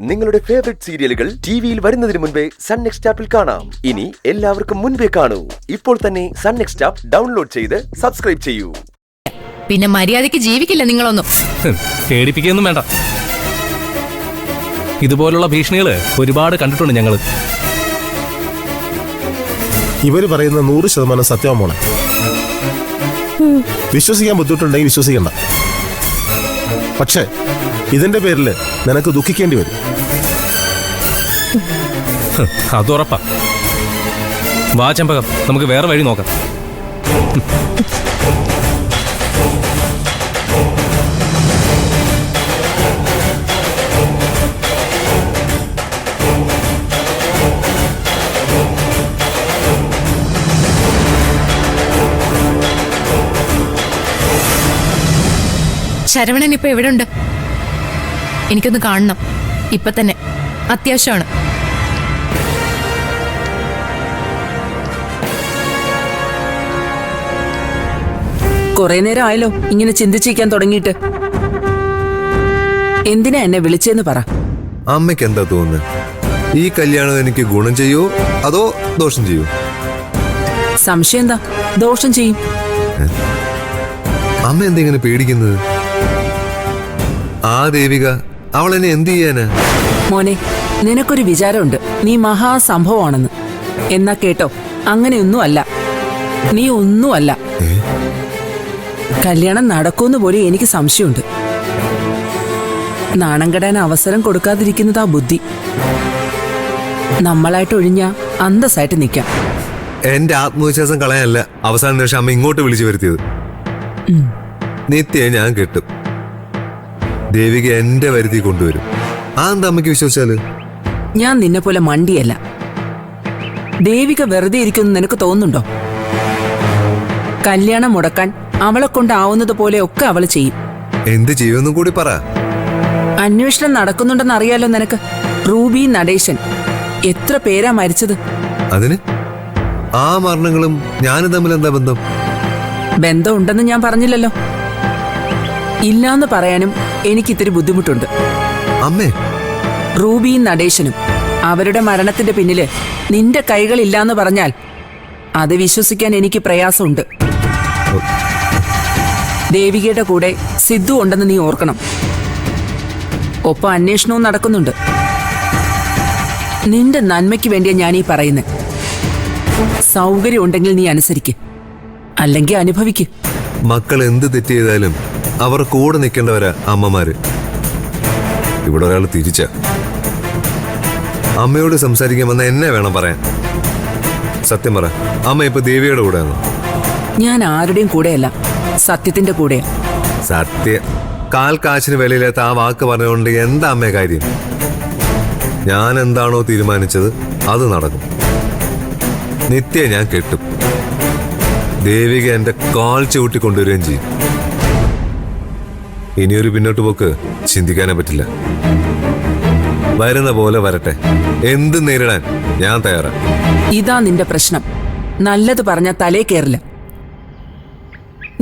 നിങ്ങളുടെ ഫേവറേറ്റ് സീരിയലുകൾ ടിവിയിൽ വരുന്നതിന് മുൻപേ സൺ നെക്സ്റ്റ് ആപ്പിൽ കാണാം. ഇനി എല്ലാവർക്കും മുൻപേ കാണൂ. ഇപ്പോൾ തന്നെ സൺ നെക്സ്റ്റ് ആപ്പ് ഡൗൺലോഡ് ചെയ്ത് സബ്സ്ക്രൈബ് ചെയ്യൂ. പിന്നെ മര്യാദയ്ക്ക് ജീവിക്കില്ല നിങ്ങളൊന്നും. പേടിപ്പിക്കൊന്നും വേണ്ട. ഇതുപോലുള്ള ഭീഷണികള് ഒരുപാട് കണ്ടിട്ടുണ്ട് ഞങ്ങള്. ഇവര് പറയുന്ന 100% സത്യമാണ് മോളെ. വിശ്വസിക്കാൻ ബുദ്ധിമുട്ടുണ്ടെങ്കിൽ വിശ്വസിക്കണ്ട. പക്ഷേ ഇതിന്റെ പേരിൽ നിനക്ക് ദുഃഖിക്കേണ്ടി വരും. അതുറപ്പാ. വാ ചെമ്പകം, നമുക്ക് വേറെ വഴി നോക്കാം. ശരവണൻ ഇപ്പൊ എവിടെ ഉണ്ട്? എനിക്കൊന്ന് കാണണം ഇപ്പൊ തന്നെ, അത്യാവശ്യമാണ്. കുറെ നേരം ആയല്ലോ ഇങ്ങനെ ചിന്തിച്ചിരിക്കാൻ തുടങ്ങിയിട്ട്. എന്തിനാ എന്നെ വിളിച്ചെന്ന് പറ. അമ്മയ്ക്ക് എന്താ തോന്നുന്നത്? ഈ കല്യാണം എനിക്ക് ഗുണം ചെയ്യോ അതോ ദോഷം ചെയ്യോ? സംശയം എന്താ? ദോഷം ചെയ്യും. അമ്മ എന്തെങ്ങനെ പേടിക്കുന്നത്? ആ ദേവിക അവൾ എന്നെ എന്ത് ചെയ്യാനാ? മോനെ, നിനക്കൊരു വിചാരമുണ്ട് നീ മഹാസംഭവമാണെന്ന്. എന്നാ കേട്ടോ, അങ്ങനെയൊന്നും അല്ല. നീ ഒന്നുമല്ല. കല്യാണം നടക്കുമെന്ന് പോലും എനിക്ക് സംശയമുണ്ട്. നാണം കെടാൻ അവസരം കൊടുക്കാതിരിക്കുന്നതാ ബുദ്ധി. നമ്മളായിട്ട് ഒഴിഞ്ഞ അന്തസ്സായിട്ട് നിൽക്കാം. എന്റെ ആത്മവിശ്വാസം കളയാനല്ല അവസാന നിമിഷം അമ്മ ഇങ്ങോട്ട് വിളിച്ചു വരുത്തിയത്. നിത്യ ഞാൻ കെട്ടും. ദേവിക എന്റെ വരുത്തി കൊണ്ടുവരും. ആ എന്താ അമ്മയ്ക്ക് വിശ്വസിച്ചാല്? ഞാൻ നിന്നെ പോലെ മണ്ടിയല്ല. ദേവിക വെറുതെ ഇരിക്കുന്നു നിനക്ക് തോന്നുന്നുണ്ടോ? കല്യാണം മുടക്കാൻ അവളെ കൊണ്ടാവുന്നത് പോലെ ഒക്കെ അവള് ചെയ്യും. എന്ത് ചെയ്യുമെന്നും കൂടി പറ. അന്വേഷണം നടക്കുന്നുണ്ടെന്ന് അറിയാലോ നിനക്ക്. റൂബി, നടേശൻ, എത്ര പേരാ മരിച്ചത്? അതിന് ആ മരണങ്ങളും ഞാനും തമ്മിൽ എന്താ ബന്ധം? ബന്ധം ഉണ്ടെന്ന് ഞാൻ പറഞ്ഞില്ലല്ലോ. ഇല്ലാന്ന് പറയാനും എനിക്ക് ഇത്തിരി ബുദ്ധിമുട്ടുണ്ട്. അമ്മേ, റൂബിയും നടേശനും അവരുടെ മരണത്തിന്റെ പിന്നില് നിന്റെ കൈകളില്ലാന്ന് പറഞ്ഞാൽ അത് വിശ്വസിക്കാൻ എനിക്ക് പ്രയാസമുണ്ട്. ദേവികയുടെ കൂടെ സിദ്ധു ഉണ്ടെന്ന് നീ ഓർക്കണം. ഒപ്പം അന്വേഷണവും നടക്കുന്നുണ്ട്. നിന്റെ നന്മയ്ക്ക് വേണ്ടിയാ ഞാനീ പറയുന്നത്. സൗകര്യം ഉണ്ടെങ്കിൽ നീ അനുസരിക്ക്, അല്ലെങ്കിൽ അനുഭവിക്ക്. മക്കൾ എന്ത് തെറ്റ് ചെയ്താലും അവർ കൂടെ നിൽക്കേണ്ടവരാ അമ്മമാര്. ഇവിടെ ഒരാൾ തിരിച്ച അമ്മയോട് സംസാരിക്കാൻ വന്ന എന്നെ വേണം പറയാൻ. സത്യം പറ, അമ്മ ഇപ്പൊ ദേവിയുടെ കൂടെയാണോ? ഞാൻ ആരുടെയും കൂടെയല്ല, സത്യത്തിന്റെ കൂടെയാ. സത്യ കാൽ കാശിന് വിലയില്ലാത്ത ആ വാക്ക് പറഞ്ഞുകൊണ്ട് എന്താ അമ്മേ കാര്യം? ഞാൻ എന്താണോ തീരുമാനിച്ചത് അത് നടക്കും. നിത്യ ഞാൻ കെട്ടും. ദേവിക എന്റെ കാൽ ചവിട്ടി കൊണ്ടുവരികയും ചെയ്യും. ഇനിയൊരു പിന്നോട്ട് പോക്ക് ചിന്തിക്കാനേ പറ്റില്ല. വരുന്ന പോലെ വരട്ടെ. എന്ത് നേരിടാൻ ഞാൻ തയ്യാറാ. ഇതാ നിന്റെ പ്രശ്നം. നല്ലത് പറഞ്ഞാൽ തലേ കയറില്ല.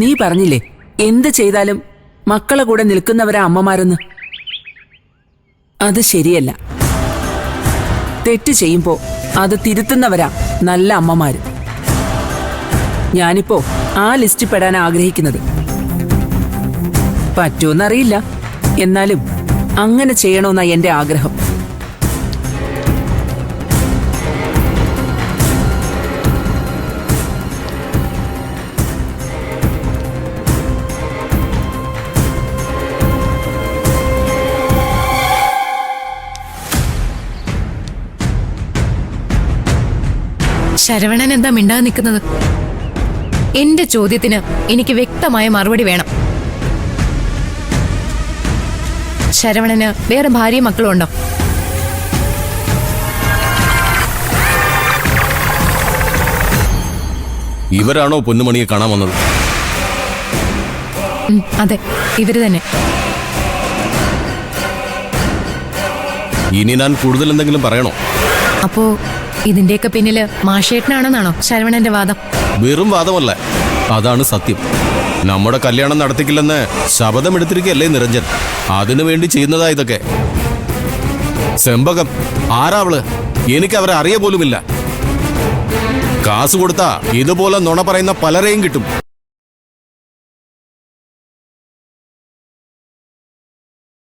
നീ പറഞ്ഞില്ലേ എന്ത് ചെയ്താലും മക്കളെ കൂടെ നിൽക്കുന്നവരാ അമ്മമാരെന്ന്. അത് ശരിയല്ല. തെറ്റ് ചെയ്യുമ്പോ അത് തിരുത്തുന്നവരാ നല്ല അമ്മമാര്. ഞാനിപ്പോ ആ ലിസ്റ്റിൽ പെടാൻ ആഗ്രഹിക്കുന്നത്. പറ്റുമെന്നറിയില്ല, എന്നാലും അങ്ങനെ ചെയ്യണമെന്നാ എന്റെ ആഗ്രഹം. ശരവണൻ എന്താ മിണ്ടാതെ നിൽക്കുന്നത്? എന്റെ ചോദ്യത്തിന് എനിക്ക് വ്യക്തമായ മറുപടി വേണം. ശരവണന് വേറെ ഭാര്യയും മക്കളും ഉണ്ടോ? ഇവരാണോ പൊന്നുമണിയെ കാണാൻ വന്നത്? അതെ, ഇവര് തന്നെ. ഇനി ഞാൻ കൂടുതൽ എന്തെങ്കിലും പറയണോ? അപ്പോ ഇതിന്റെയൊക്കെ പിന്നില് മാഷേട്ടനാണെന്നാണോ ശരവണന്റെ വാദം? വെറും വാദമല്ല, അതാണ് സത്യം. നമ്മുടെ കല്യാണം നടത്തിക്കില്ലെന്ന് ശപഥമെടുത്തിരിക്കുകയല്ലേ നിരഞ്ജൻ. അതിനു വേണ്ടി ചെയ്യുന്നതാ ഇതൊക്കെ. സെമ്പകം ആരാവള്? എനിക്ക് അവരെ അറിയ പോലുമില്ല. കാസ് കൊടുത്താ ഇതുപോലെ നുണ പറയുന്ന പലരെയും കിട്ടും.